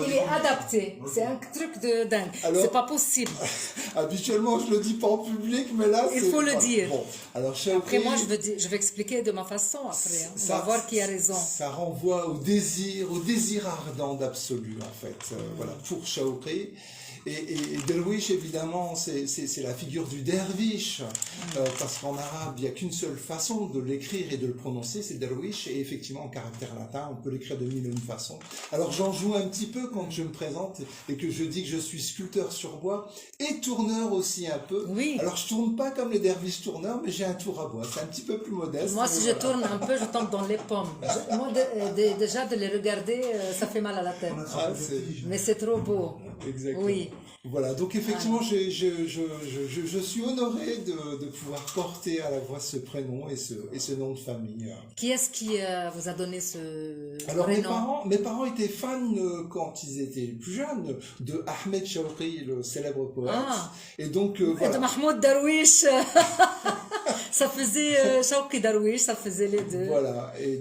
il est adapté. C'est un truc de dingue. C'est pas possible. Habituellement, je le dis pas en public, mais là, il faut le dire. Bon, alors, après, moi, je vais expliquer de ma façon. Après, hein. On va voir qui a raison. Ça renvoie au désir ardent d'absolu, en fait. Voilà, pour Shawqi. Et derwish, évidemment, c'est la figure du derviche, parce qu'en arabe, il n'y a qu'une seule façon de l'écrire et de le prononcer, c'est derwish, et effectivement, en caractère latin, on peut l'écrire de mille et une façons. Alors j'en joue un petit peu quand je me présente et que je dis que je suis sculpteur sur bois, et tourneur aussi un peu. Oui. Alors je tourne pas comme les derviches tourneurs, mais j'ai un tour à bois, c'est un petit peu plus modeste. Moi, si je tourne un peu, je tombe dans les pommes. Moi, déjà, de les regarder, ça fait mal à la tête. On a Ah, le vertige. Mais c'est trop beau. Exactement. Oui. Voilà, donc effectivement, je suis honoré de pouvoir porter à la fois ce prénom et ce nom de famille. Qui est-ce qui vous a donné ce Alors prénom? mes parents étaient fans quand ils étaient plus jeunes de Ahmed Shawqi, le célèbre poète. Ah. Et donc Et de voilà. Mahmoud Darwish. Ça faisait Shawqi Darwish, ça faisait les deux. Voilà, et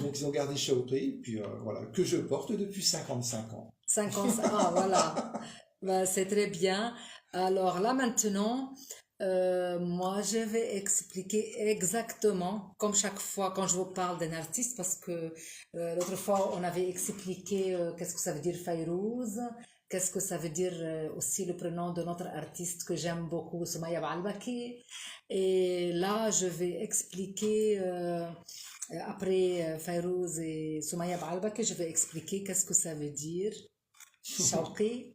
donc ils ont gardé Shawqi, puis voilà, que je porte depuis 55 ans. 55. Ah, voilà. Ben, c'est très bien. Alors là, maintenant, moi, je vais expliquer exactement, comme chaque fois quand je vous parle d'un artiste, parce que l'autre fois, on avait expliqué qu'est-ce que ça veut dire Fayrouz, qu'est-ce que ça veut dire aussi le prénom de notre artiste que j'aime beaucoup, Soumaya Baalbaki. Et là, je vais expliquer, après Fayrouz et Soumaya Baalbaki, je vais expliquer qu'est-ce que ça veut dire Shawqi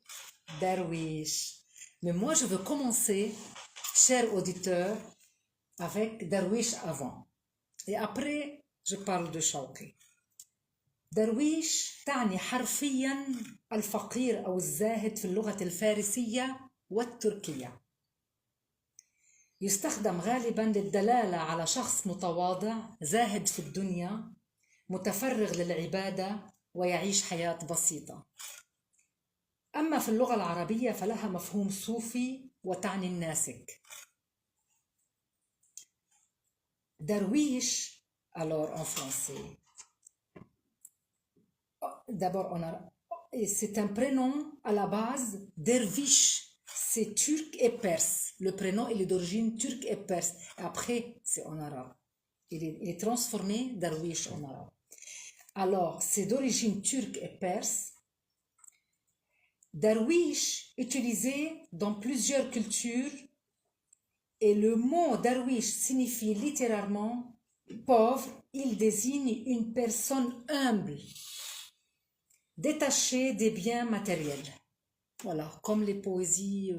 Darwish. Mais moi, je veux commencer, chers auditeurs, avec Darwish avant. Et après, je parle de Shawqi. درويش تعني حرفيا الفقير أو الزاهد في اللغة الفارسية والتركية. يستخدم غالبا للدلالة على شخص متواضع زاهد في الدنيا متفرغ للعبادة ويعيش حياة بسيطة. أما في اللغة العربية فلها مفهوم صوفي وتعني الناسك. درويش, alors en français, d'abord c'est un prénom à la base, dervish, c'est turc et perse. Le prénom il est d'origine turque et perse. Et après, c'est en arabe. Il est transformé darwish en arabe. Alors, c'est d'origine turque et perse. Darwish, utilisé dans plusieurs cultures, et le mot darwish signifie littéralement pauvre. Il désigne une personne humble, détachée des biens matériels. Voilà, comme les poésies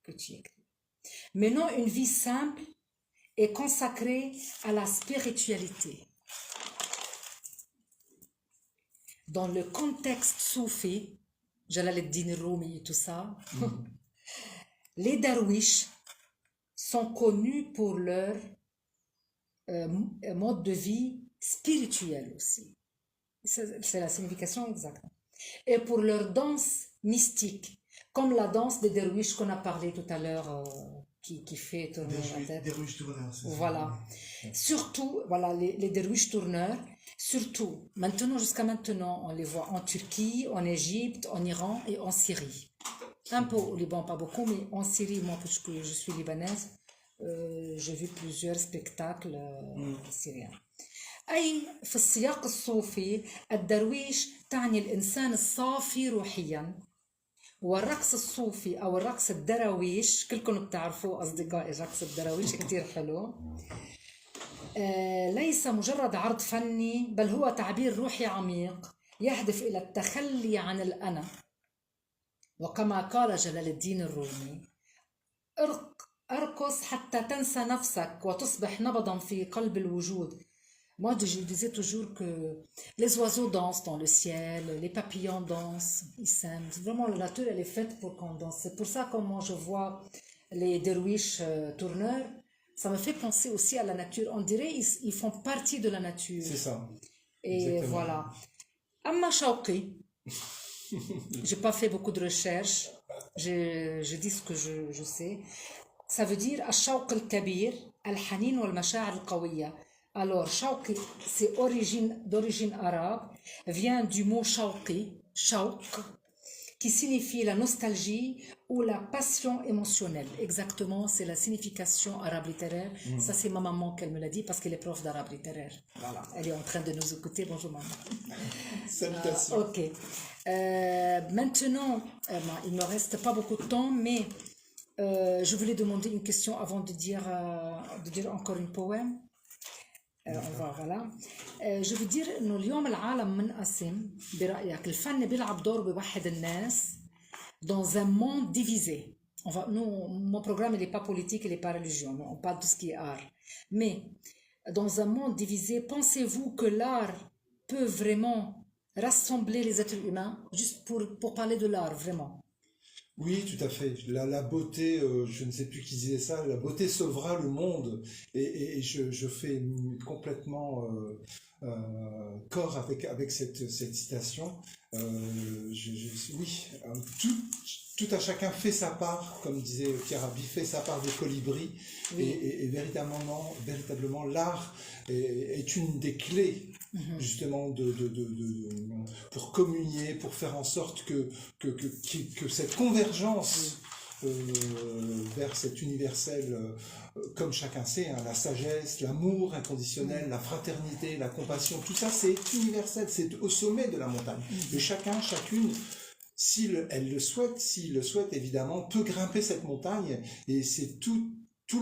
que tu écris. Menant une vie simple et consacrée à la spiritualité. Dans le contexte soufi, Jalal ad-Din Rumi et tout ça, les darwish sont connus pour leur mode de vie spirituel aussi. C'est la signification exacte. Et pour leur danse mystique, comme la danse des derwish qu'on a parlé tout à l'heure, qui fait tourner la tête. Derwish tourneurs, c'est ça. Voilà. Surtout, voilà, les derwish tourneurs, surtout, jusqu'à maintenant, on les voit en Turquie, en Égypte, en Iran et en Syrie. Un peu au Liban, pas beaucoup, mais en Syrie, moi, parce que je suis libanaise, j'ai vu plusieurs spectacles syriens. أي في السياق الصوفي الدرويش تعني الإنسان الصافي روحيا. والرقص الصوفي أو الرقص الدرويش كلكم بتعرفوه أصدقائي، رقص الدرويش كتير حلو. ليس مجرد عرض فني بل هو تعبير روحي عميق يهدف إلى التخلي عن الأنا. وكما قال جلال الدين الرومي: ارقص حتى تنسى نفسك وتصبح نبضا في قلب الوجود. Moi, je disais toujours que les oiseaux dansent dans le ciel, les papillons dansent, ils s'aiment. Vraiment, la nature, elle est faite pour qu'on danse. C'est pour ça que moi, je vois les derwish tourneurs, ça me fait penser aussi à la nature. On dirait ils font partie de la nature. C'est ça. Et Exactement. voilà. Amma Shawqi, j'ai pas fait beaucoup de recherches. Je dis ce que je sais. Ça veut dire Ash-Shawq al-Kabir, al-Hanin wal-Masha'ir al-Qawiyya. Alors, Shawqi, c'est d'origine arabe, vient du mot Shawqi, Shawq, qui signifie la nostalgie ou la passion émotionnelle. Exactement, c'est la signification arabe littéraire. Ça, c'est ma maman qu'elle me l'a dit parce qu'elle est prof d'arabe littéraire. Voilà, elle est en train de nous écouter. Bonjour maman. Salutations. Ok. Maintenant, il ne me reste pas beaucoup de temps, mais je voulais demander une question avant de dire encore une poème. voilà. je veux dire انه اليوم العالم منقسم برأيك الفن بيلعب دور بوحد الناس dans un monde divisé. Nous, mon programme il n'est pas politique, il n'est pas religieux, on parle de tout ce qui est art. Mais dans un monde divisé, pensez-vous que l'art peut vraiment rassembler les êtres humains, juste pour parler de l'art, vraiment? Oui, tout à fait. La beauté, je ne sais plus qui disait ça, la beauté sauvera le monde. Et je fais complètement corps avec cette citation. Oui, tout à chacun fait sa part, comme disait Pierre Rabhi, fait sa part des colibris. Oui. Et véritablement, l'art est une des clés, justement, pour communier, pour faire en sorte que cette convergence vers cet universel, comme chacun sait, hein, la sagesse, l'amour inconditionnel, la fraternité, la compassion, tout ça c'est universel, c'est au sommet de la montagne. Et chacune, s'il le souhaite évidemment, peut grimper cette montagne, et c'est tout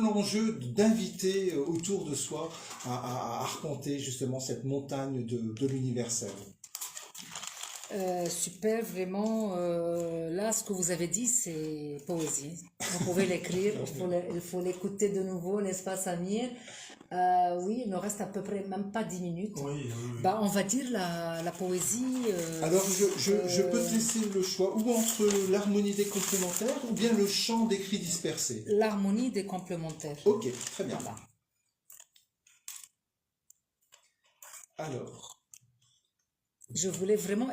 l'enjeu d'inviter autour de soi à arpenter justement cette montagne de l'universel. Super, vraiment, là ce que vous avez dit c'est poésie. Vous pouvez l'écrire, il faut l'écouter de nouveau, n'est-ce pas Samir? Oui, il nous reste à peu près même pas 10 minutes. Oui. On va dire la poésie. Alors je peux te laisser le choix, ou entre l'harmonie des complémentaires ou bien le chant des cris dispersés. L'harmonie des complémentaires. Ok, très bien. Voilà. Alors. Je voulais vraiment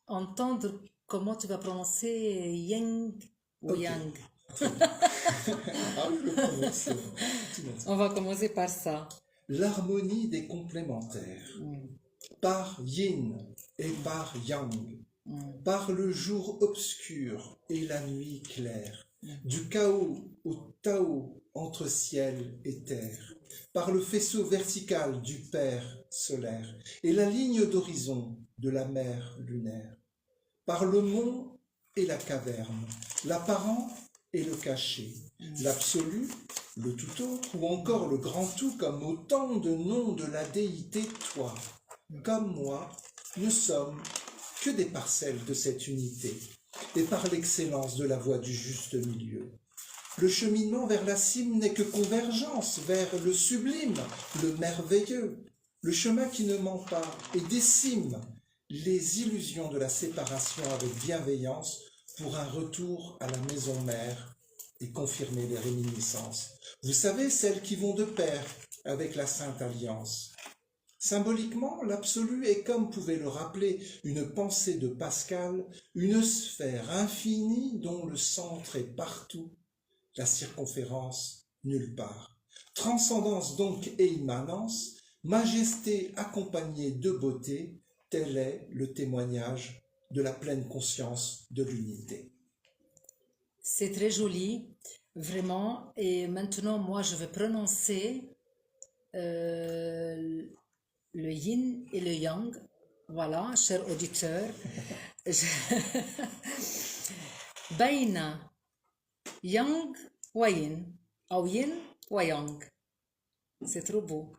entendre comment tu vas prononcer yang ou yang. On va commencer par ça. L'harmonie des complémentaires. Par yin et par yang. Par le jour obscur et la nuit claire. Du chaos au Tao entre ciel et terre. Par le faisceau vertical du Père solaire et la ligne d'horizon de la mer lunaire. Par le mont et la caverne, l'apparent et le caché, l'absolu, le tout autre, ou encore le grand tout, comme autant de noms de la déité toi. Comme moi, nous sommes que des parcelles de cette unité, et par l'excellence de la voie du juste milieu. Le cheminement vers la cime n'est que convergence vers le sublime, le merveilleux, le chemin qui ne ment pas et décime les illusions de la séparation avec bienveillance pour un retour à la maison mère et confirmer les réminiscences. Vous savez, celles qui vont de pair avec la Sainte Alliance. Symboliquement, l'absolu est, comme pouvait le rappeler une pensée de Pascal, une sphère infinie dont le centre est partout, la circonférence nulle part. Transcendance donc et immanence, majesté accompagnée de beauté, tel est le témoignage de la pleine conscience de l'unité. C'est très joli, vraiment. Et maintenant, moi, je vais prononcer le yin et le yang. Voilà, chers auditeurs. بين yang wa yin, أو yin wa yang. C'est trop beau.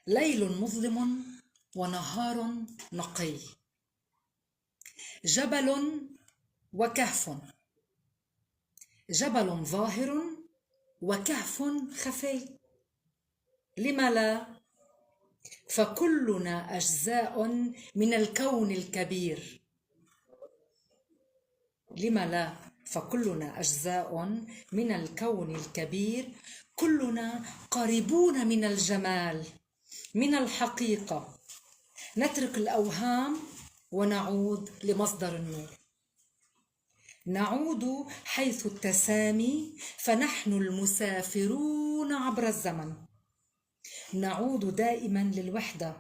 ليل مظلم ونهار نقي. جبل وكهف. جبل ظاهر وكهف خفي. لم لا؟ فكلنا أجزاء من الكون الكبير. لم لا؟ فكلنا أجزاء من الكون الكبير. كلنا قريبون من الجمال، من الحقيقة. نترك الأوهام ونعود لمصدر النور. نعود حيث التسامي، فنحن المسافرون عبر الزمن. نعود دائما للوحدة،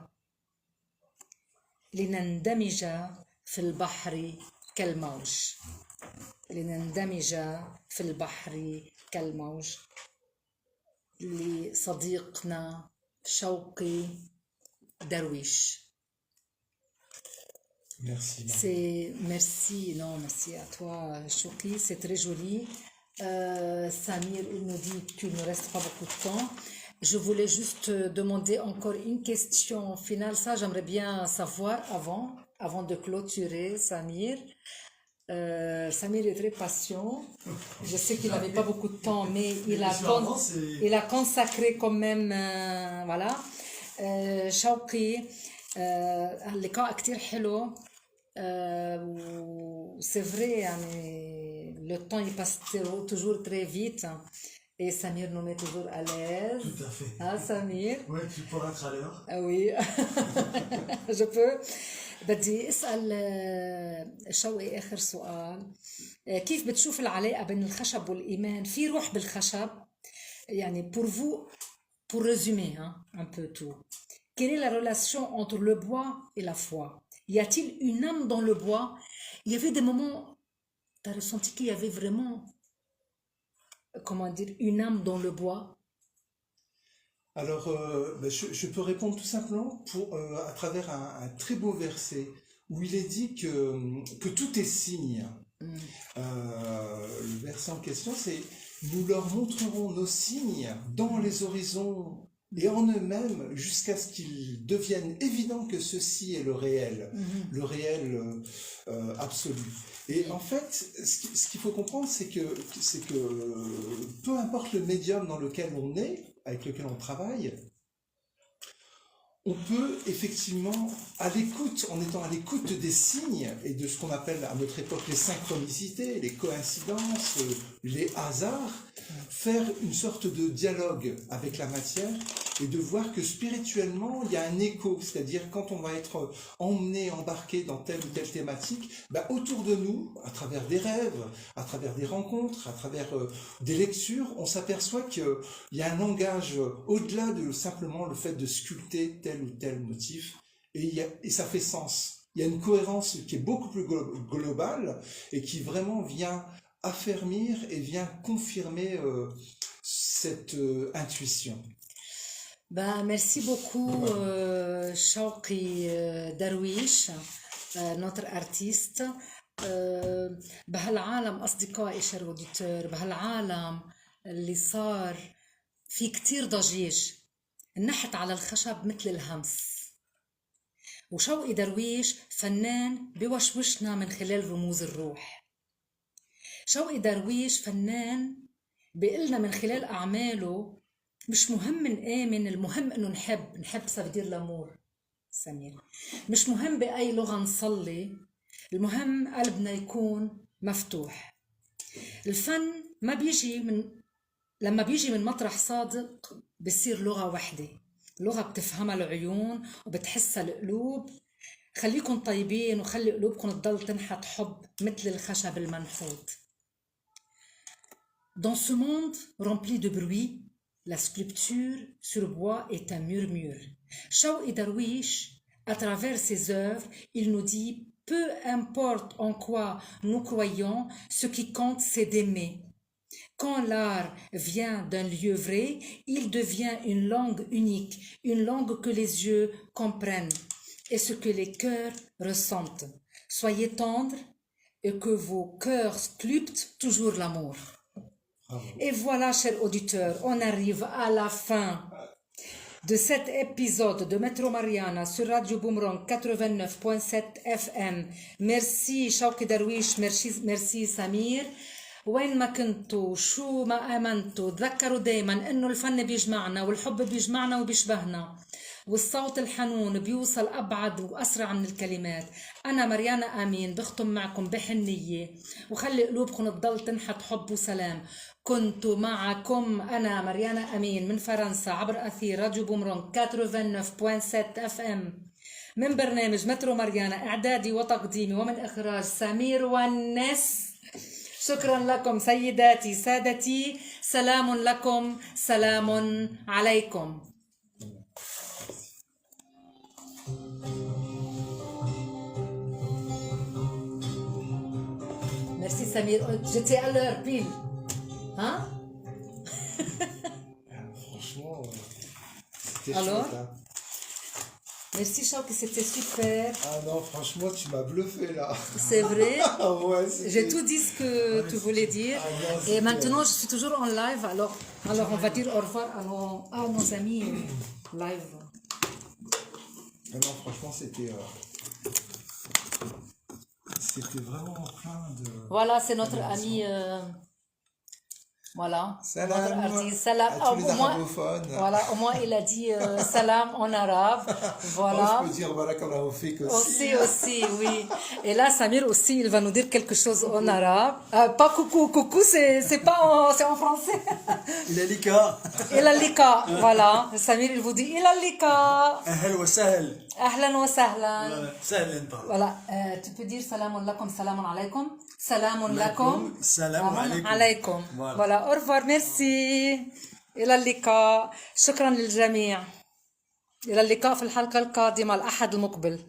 لنندمج في البحر كالموج لنندمج في البحر كالموج لصديقنا شوقي درويش. Merci. C'est merci, non, merci à toi, Chouki, c'est très joli. Samir, il nous dit qu'il ne reste pas beaucoup de temps. Je voulais juste demander encore une question finale. Ça, j'aimerais bien savoir avant de clôturer, Samir. Samir est très patient. Je sais qu'il n'avait pas beaucoup de temps, mais il a consacré quand même, voilà. شوقي اللقاء كتير حلو. C'est vrai, يعني, le temps il passe toujours très vite et Samir nous met toujours à l'aise. Tout à fait. Hein, Samir? Ouais, tu pourras être à l'heure. Ah oui, je peux. بدي اسال شوقي اخر سؤال. كيف بتشوف العلاقه بين الخشب والايمان؟ في روح بالخشب؟ يعني pour vous, pour résumer un peu tout, quelle est la relation entre le bois et la foi? Y a-t-il une âme dans le bois? Il y avait des moments, tu as ressenti qu'il y avait vraiment, comment dire, une âme dans le bois? Alors, je peux répondre tout simplement à travers un très beau verset où il est dit que tout est signe. Le verset en question, c'est « Nous leur montrerons nos signes dans les horizons et en eux-mêmes jusqu'à ce qu'il devienne évident que ceci est le réel absolu. » Et en fait, ce qu'il faut comprendre, c'est que peu importe le médium dans lequel on est, avec lequel on travaille, on peut effectivement, en étant à l'écoute des signes et de ce qu'on appelle à notre époque les synchronicités, les coïncidences, les hasards, faire une sorte de dialogue avec la matière et de voir que spirituellement, il y a un écho, c'est-à-dire quand on va être embarqué dans telle ou telle thématique, autour de nous, à travers des rêves, à travers des rencontres, à travers des lectures, on s'aperçoit qu'il y a un langage au-delà de simplement le fait de sculpter tel ou tel motif, et ça fait sens. Il y a une cohérence qui est beaucoup plus globale et qui vraiment vient affermir et vient confirmer cette intuition. Merci beaucoup, Shawqi Darwish, notre artiste. بهالعالم أصدقائي شير أوديتور، بهالعالم اللي صار في كتير ضجيج، النحت على الخشب مثل الهمس، وشوقي درويش فنان بوشوشنا من خلال رموز الروح. شوقي درويش فنان بيقلنا من خلال أعماله مش مهم نآمن، المهم إنه نحب سافدير لامور. سمير، مش مهم بأي لغة نصلي، المهم قلبنا يكون مفتوح. الفن ما بيجي لما بيجي من مطرح صادق بصير لغة واحدة، لغة بتفهمها العيون وبتحسها القلوب. خليكن طيبين وخلي قلوبكن تضل تنحت حب مثل الخشب المنحوت. Dans ce monde rempli de bruit, la sculpture sur bois est un murmure. Shawqi Darwish, à travers ses œuvres, il nous dit peu importe en quoi nous croyons, ce qui compte c'est d'aimer. Quand l'art vient d'un lieu vrai, il devient une langue unique, une langue que les yeux comprennent et ce que les cœurs ressentent. Soyez tendres et que vos cœurs sculptent toujours l'amour. Et voilà, chers auditeurs, on arrive à la fin de cet épisode de Metro Mariana sur Radio Boomerang 89.7 FM. Merci Shawqi Darwish, merci Samir. وين ما كنتوا شو ما آمنتوا تذكروا دايما انه الفن بيجمعنا والحب بيجمعنا وبيشبهنا والصوت الحنون بيوصل أبعد وأسرع من الكلمات. أنا مريانا أمين بختم معكم بحنية وخلي قلوبكم تضل تنحت حب وسلام. كنت معكم أنا مريانا أمين من فرنسا عبر أثير راديو بومرونغ 89.7 FM من برنامج مترو مريانا، إعدادي وتقديمي ومن إخراج سمير والناس. شكرا لكم سيداتي سادتي، سلام لكم، سلام عليكم. Samir. J'étais à l'heure, pile. Hein? Franchement, c'était Alors chouette. Hein. Merci, Chauki, c'était super. Ah non, franchement, tu m'as bluffé là. C'est vrai. Ah ouais, c'était- J'ai tout dit ce que tu voulais dire. Ah non, Et c'était- maintenant, je suis toujours en live. Alors on va dire au revoir à nos amis live. Ah non, franchement, c'était vraiment plein de... Voilà, c'est notre ami. Voilà. Salam Notre artiste. Salam. à tous les Au moins, arabophones. voilà, au moins, il a dit salam en arabe. Voilà. Oh, je peux dire voilà comme la fait que Aussi, oui. Et là, Samir aussi, il va nous dire quelque chose en arabe. Pas coucou, coucou, c'est pas c'est en français. إلى اللقاء. Il a lika, voilà. Samir, il vous dit il a lika. أهلا وسهلا. Ahlan wa sahlan. سهلا طبعا. Voilà, tu peux dire salamun lakum, salamun alaykum. Salamun lakum. السلام عليكم. alaykum. Voilà. Voilà, au revoir, merci. إلى اللقاء. شكرا للجميع. إلى اللقاء في الحلقة القادمة الأحد المقبل.